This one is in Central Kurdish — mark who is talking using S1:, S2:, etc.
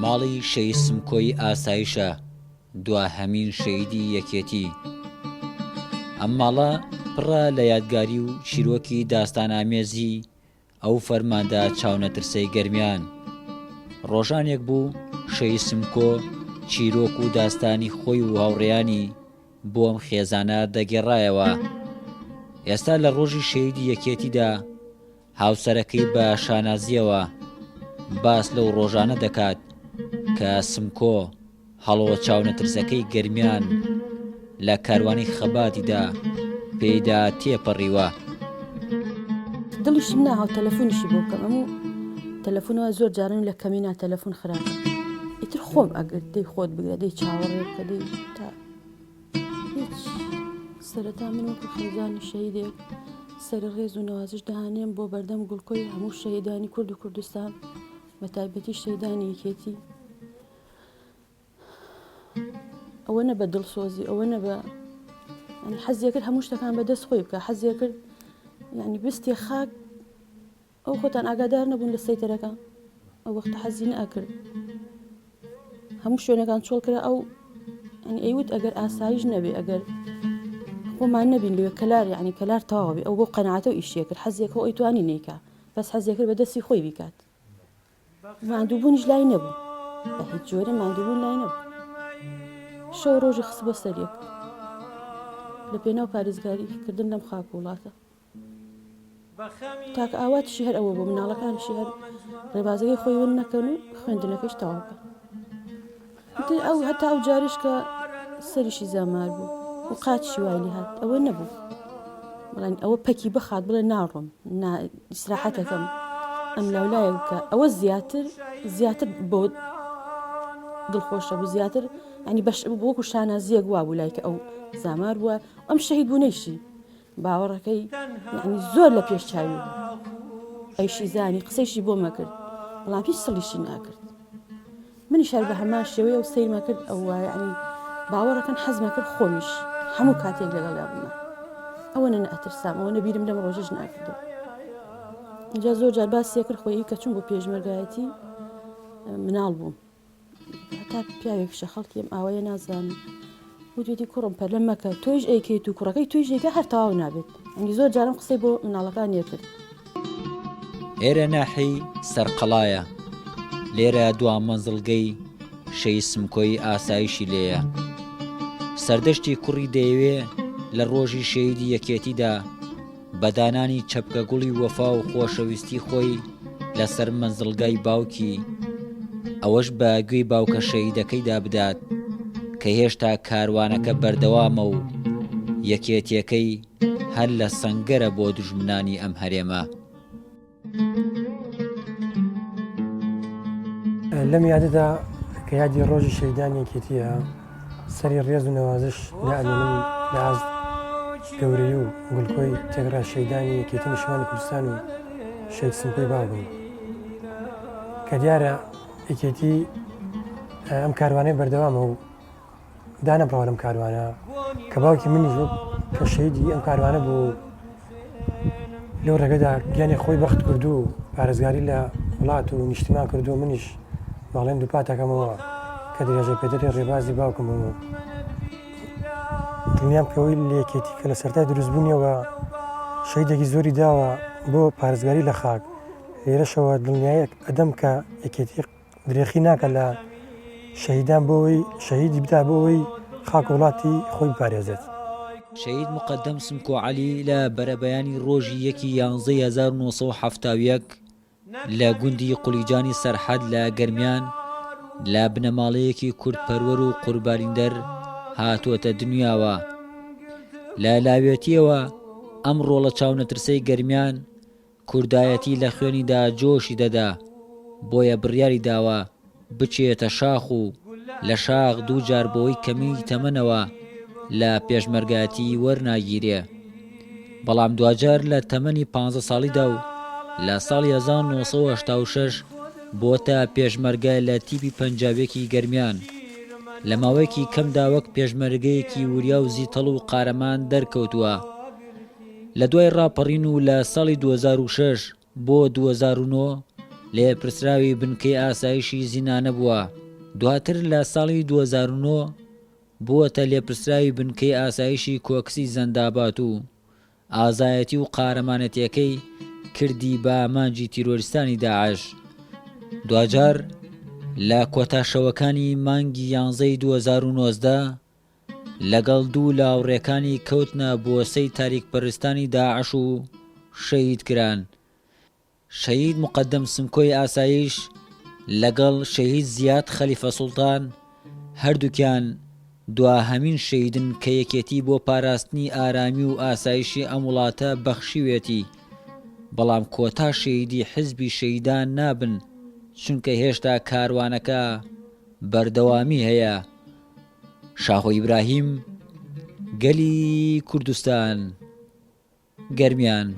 S1: ماڵی شەی سمکۆی ئاسایشە دواهەمین شەیدی یەکێتی. ئەم ماڵە پڕە لە یادگاری و چیرۆکی داستانامێزی ئەو فەرماندا چاونەترسەی گەرمیان. ڕۆژانێک بوو شەی سمکۆ چیرۆک و داستانی خۆی و هاوڕێیانی بۆم خێزانە دەگێڕایەوە. ئێستا لە ڕۆژی شەیدی یەکێتیدا هاوسەرەکەی بە شانازیەوە باس لەو ڕۆژانە دەکات کە سمکۆ هەڵۆ چاونەترسەکەی گەرمیان لە کاروانی خەباتیدا پێیدا تێپەڕیوە.
S2: دڵیشم ناهاو تەلەفۆنیشی بۆ بکەم. ئەموو تەلەفۆنەوە زۆر جارن لە کەمینا تەلەفۆن خراپە. ئیتر خۆم ئەگەر دەی خۆت بگرە دەی چاوەڕێ بکە دەی تا هیچ سەرەتا من وەکو خێزانی شەیدێک سەر ڕێز و نەوازش دەهانێم بۆ بەردەم گوڵکۆی هەموو شەیدانی کورد و کوردستان بە تایبەتی شەیدانی یەکێتی. ئەوە نە بە دڵسۆزی، ئەوە نە بە حەزیە کرد هەموو شتەکان بەدەست خۆی بکە، حەزیە کرد یعنی بستێ خاک ئەو خۆتان ئاگادار نەبوون لە سەیتەرەکە ئەو وەختە حەزی نەئەکرد هەموو شوێنەکان چۆڵ کرا. ئەو ینی ئەیوت ئەگەر ئاسایش نەبێ ئەگەر خۆمان نەبین لێ کەلار یعنی کەلار تەواو بێ ئەو بۆ قەنەعاتە و ئیشیە کرد حەزیەکە ئەو ئەیتوانی نەیکا بەس حەزیە کرد بەدەستی خۆی بیکات. ماندووبوونیش لای نەبوو، بە هیچ جۆرە ماندووبوون لای نەبوو. شەو ڕۆژی خست بۆ سەریەک لە پێناو پارێزگاریکردن لەم خاک وڵاتە. تاکە ئاواتیشی هەر ئەوە بۆ مناڵەکانشی هەر ڕێبازەکەی خۆی ون نەکەن و خوێندنەکەش تەواوکە. ئەو هەتا ئەو جاریش کە سەریشی زامار بوو و قاچشی وای لێ هات ئەوە نەبوو، بەڵام ئەوە پەکی بخات بڵێ ناڕۆم ئیسراحەتەکەم ئەم لاولایە بکە. ئەوە زیاتر بۆ دڵخۆشە بوو، زیاتر ینی بەش وەکو شانازیەک وا بوو لای کە ئەو زامار بووە. ئەم شەهید بوونەیشی باوەڕەکەی یعنی زۆر لە پێش چاوی بوو، ئەیشی زانی قسەیشی بۆ مەکرد بەڵام هیچ سڵیشی ناکرد. منیش هەر بە هەمان شێوەیە و سەیرمە کرد ئەو وایە ینی باوەڕەکەن حەزمە کرد خۆمیش هەموو کاتێک لەگەڵا بوومە. ئەوە نە ئەترسام، ئەوە نەبیرم لەم ڕۆژەش ناکردەوە. اینجا زۆر جار باسیە کرد خۆی کە چوون بۆ پێشمەرگایەتی مناڵ بووم هەتا پیاوێک شەخەڵکیم ئاوایە نازانم وتێتی کوڕم پەرلە مەکە تۆیش ئەیکەیت و کوڕەکەی تۆیش ئەیکە هەر تەواو نابێت. ئەنگی زۆر جارم قسەی بۆ مناڵەکانیە کرد.
S1: ئێرە ناحی سەرقەڵایە، لێرە دوا مەنزڵگەی شەی سمکۆی ئاسایشی لێیە. سەردەشتی کوڕی دەیەوێ لە ڕۆژی شەیدی یەکێتیدا بەدانانی چەپکە گوڵی وەفا و خۆشەویستی خۆی لەسەر مەنزڵگای باوکی، ئەوەش بە گوێی باوکە شەیدەکەیدا بدات کە هێشتا کاروانەکە بەردەوامە و یەکێتیەکەی هەر لە سەنگەرە بۆ دوژمنانی ئەم هەرێمە.
S3: لەم یادەدا کە یادی ڕۆژی شەیدان یەکێتیە سەری ڕێز و نەوازش لە ئەلومنی لە ئاست گەورەی و گولکۆی تێگرا شەیدانی یەکێتی نیشتمانی کوردستان و شەید سمکۆی باوبوون کە دیارە یەکێتی ئەم کاروانەی بەردەوامە و دانەبڕەوە لەم کاروانە کە باوکی منیش کە شەیدی ئەم کاروانە بوو لەو ڕێگەدا گیانی خۆی بەخت کردو و پارێزگاری لە وڵات و نیشتمان کردو. منیش باڵێن دووپاتەکەمەوە کە درێژە پێدەری ڕێبازی باوکم بوو. دڵنیام کەەوەی لە یەکێتی کە لە سەرای دروستبوونیەوە شەیدێکی زۆری داوە بۆ پارێزگاری لە خاک. لێرەشەوە دڵنیایە ئەدەم کە یەکێتی درێخی ناکە لە شەهیدان بۆەوەی شەهیدی بدا بۆەوەی خاک وڵاتی خۆی بپارێزێت.
S1: شەهید مقەدەم سمکۆ عەلی لە بەرەبەیانی ڕۆژی 1/11/1970 لە گوندی قولیجانی سەرحەد لە گەرمیان لە بنەماڵەیەکی کوردپەروەر و قوربانیدەر هاتووەتە دنیاوە. لە لاوێتیەوە ئەم ڕۆڵە چاونەترسەی گەرمیان کوردایەتی لە خوێنیدا جۆشی دەدا، بۆیە بڕیاری داوە بچێتە شاخ و لە شاخ دوو جار بۆی کەمی تەمەنەوە لە پێشمەرگایەتی وەرناگیرێ. بەڵام دوجار لە تەمەنی 15 ساڵیدا و لە ساڵی 1986 بۆتە پێشمەرگای لە تیپی پەنجاوێکی گەرمیان. لە ماوەیەکی کەمدا وەک پێشمەرگەیەکی وریا و زیتەڵ و قارەمان دەرکەوتووە. لە دوای ڕاپەڕین و لە ساڵی 2006 بۆ 2009 لێپرسراوی بنکەی ئاسایشی زیندانە بووە. دواتر لە ساڵی 2009 بووەتە لێپرسراوی بنکەی ئاسایشی کۆکسی زەندابات و ئازایەتی و قارەمانەتیەکەی کردی بە ئامانجی تیرۆریستانی داعش. دوجار لە کۆتاشەوەکانی مانگی 11 2019 لەگەڵ دوو لاوڕێکانی کەوتنە بۆسەی تاریکپەرستانی داعش و شەهید کران. شەهید مقەدەم سمکۆی ئاسایش لەگەڵ شەهید زیاد خەلیفە سوڵتان هەردووکیان دواهەمین شەهیدن کە یەکێتی بۆ پاراستنی ئارامی و ئاسایشی ئەم وڵاتە بەخشیوێتی. بەڵام کۆتا شەهیدی حزبی شەهیدان نابن چونکە هێشتا کاروانەکە بەردەوامی هەیە. شاخۆ ئیبراهیم، گەلی کوردستان، گەرمیان.